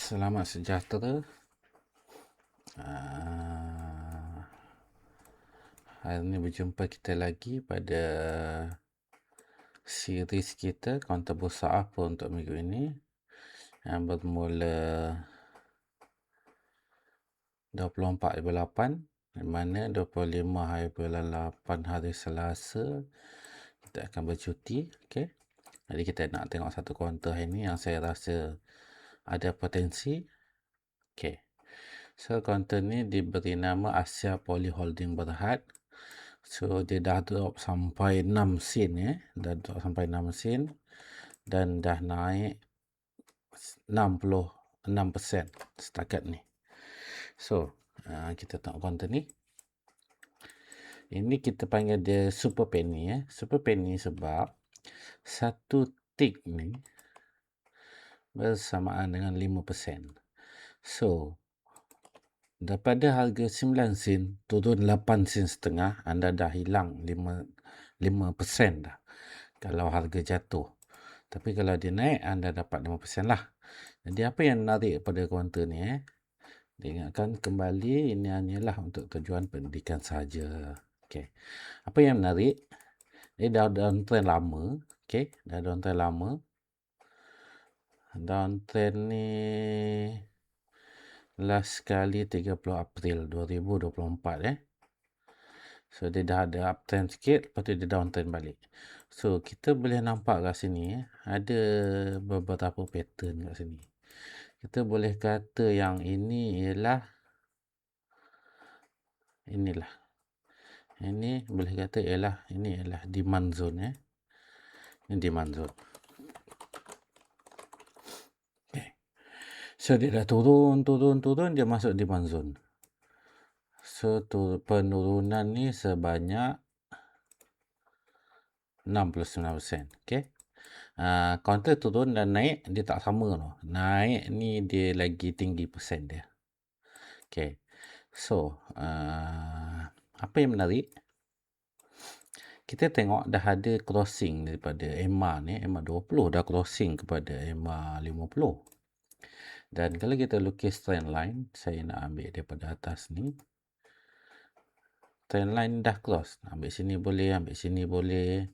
Selamat sejahtera. Ah, Hari ini berjumpa kita lagi pada series kita Kaunter Bursa Apa untuk minggu ini, yang bermula 24/8, di mana 25/8 hari Selasa kita akan bercuti. Okey. Jadi kita nak tengok satu kaunter hari ni yang saya rasa ada potensi. Okey. So kaunter ni diberi nama Asia Poly Holding Berhad. So dia dah drop sampai 6 sen dah drop sampai 6 sen dan dah naik 66% setakat ni. So kita tengok kaunter ni. Ini kita panggil dia super penny Super penny sebab satu tick ni bersamaan dengan 5%. So daripada harga 9 sen turun 8 sen setengah, anda dah hilang 5% dah kalau harga jatuh. Tapi kalau dia naik, anda dapat 5% lah. Jadi apa yang menarik pada kaunter ni diingatkan kembali, ini hanyalah untuk tujuan pendidikan saja. Okey. Apa yang menarik, dia dah downtrend lama. Okey, dah downtrend lama. Downtrend ni last kali 30 April 2024 So dia dah ada uptrend sikit, lepas tu dia downtrend balik. So kita boleh nampak kat sini ada beberapa pattern kat sini. Kita boleh kata yang ini ialah inilah. Ini boleh kata ini ialah demand zone Ini demand zone. Okay. So dia dah turun, dia masuk demand zone. So penurunan ni sebanyak 69%. Okey. Counter turun dan naik, dia tak sama tu. Naik ni dia lagi tinggi persen dia. Okey. So, apa yang menarik? Kita tengok dah ada crossing daripada EMA ni, EMA 20 dah crossing kepada EMA 50. Dan kalau kita lukis trend line, saya nak ambil daripada atas ni. Trend line dah cross. Ambil sini boleh, ambil sini boleh.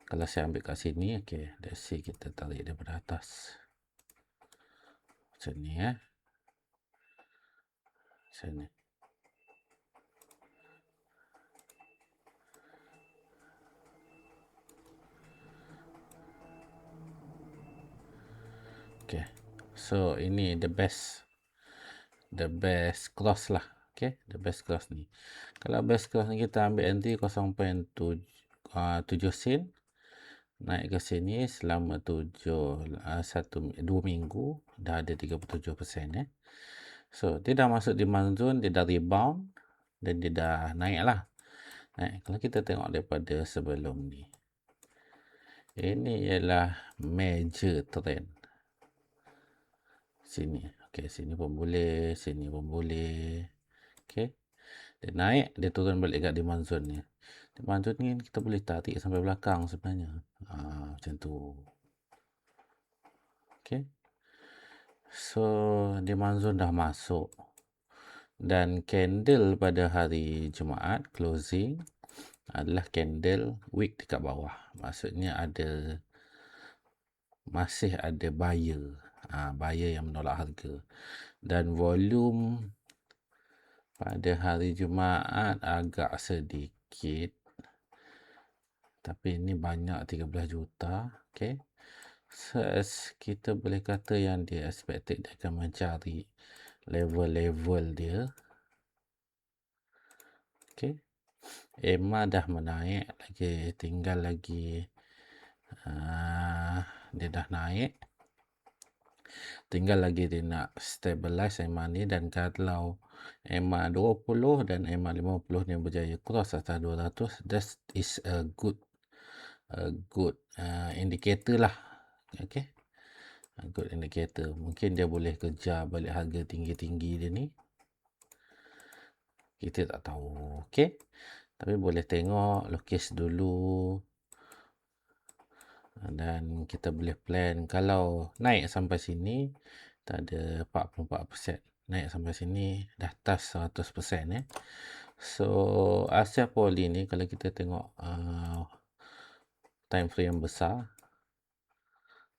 Kalau saya ambil kat sini, okey, let's see, kita tarik daripada atas. Macam ni Macam ni. Okay. So ini the best cross lah. Okay, the best cross ni. Kalau best cross ni kita ambil entry 0.7 sen, naik ke sini selama 2 minggu dah ada 37% So dia dah masuk demand zone, dia dah rebound dan dia dah naik lah. Kalau kita tengok daripada sebelum ni, ini ialah major trend. Sini. Okey, sini pun boleh, sini pun boleh. Okey. Dia naik, dia turun balik kat demand zone ni. Demand zone ni kita boleh tarik sampai belakang sebenarnya. Macam tu. Okey. So, demand zone dah masuk. Dan candle pada hari Jumaat closing adalah candle wick dekat bawah. Maksudnya masih ada buyer. Buyer yang menolak harga. Dan volume pada hari Jumaat agak sedikit. Tapi ini banyak 13 juta. Okay. So, kita boleh kata yang dia expected dia akan mencari level-level dia. Okay. EMA dah menaik. Tinggal lagi. Dia dah naik. Tinggal lagi dia nak stabilize EMA ni, dan kalau EMA 20 dan EMA 50 ni berjaya cross atas 200, that is a good indicator lah. Okay. Good indicator. Mungkin dia boleh kejar balik harga tinggi-tinggi dia ni. Kita tak tahu. Okay. Tapi boleh tengok, lukis dulu. Dan kita boleh plan. Kalau naik sampai sini, kita ada 44%. Naik sampai sini dah touch 100% So Asia Poly ni kalau kita tengok time frame yang besar,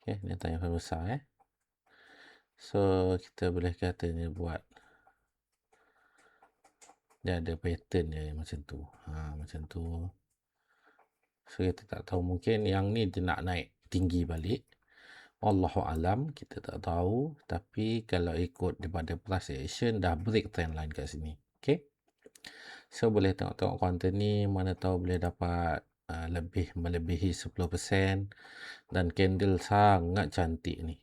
ni time frame besar So kita boleh kata ni buat dia ada pattern dia macam tu. Macam tu. So kita tak tahu, mungkin yang ni dia nak naik tinggi balik. Wallahualam, kita tak tahu. Tapi kalau ikut daripada price action dah break trend line kat sini. Okay. So boleh tengok-tengok konten ni, mana tahu boleh dapat lebih melebihi 10%. Dan candle sangat cantik ni.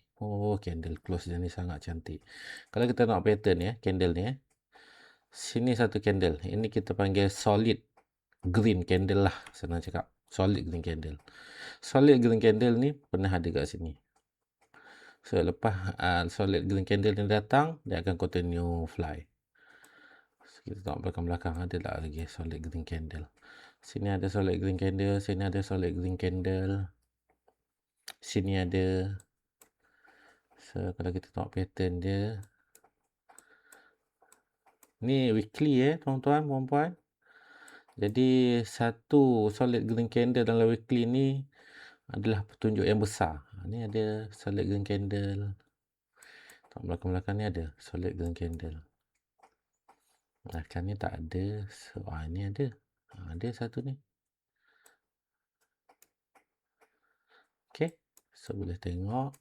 Candle close dia ni sangat cantik. Kalau kita tengok pattern ni, candle ni sini satu candle. Ini kita panggil solid green candle lah, senang cakap. Solid green candle. Solid green candle ni pernah ada kat sini. So lepas solid green candle ni datang, dia akan continue fly. So, kita tengok belakang-belakang ada tak lagi solid green candle. Sini ada solid green candle, sini ada solid green candle. Sini ada. So kalau kita tengok pattern dia, ni weekly tuan-tuan, puan-puan. Jadi satu solid green candle dalam weekly ni adalah petunjuk yang besar. Ni ada solid green candle. Tengok belakang-belakang ni ada solid green candle. Belakang ni tak ada. So ni ada. Ada satu ni. Okay. So boleh tengok.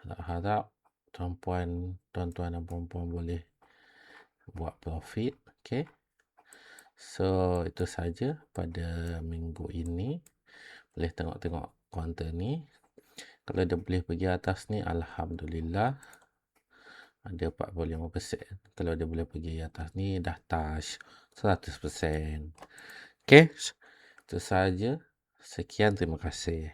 Harap tuan-tuan dan puan-puan boleh buat profit. Okay. So itu saja pada minggu ini. Boleh tengok-tengok konten ni. Kalau dia boleh pergi atas ni, alhamdulillah. Ada 45%. Kalau dia boleh pergi atas ni, dah touch 100%. Okay. Itu saja. Sekian, terima kasih.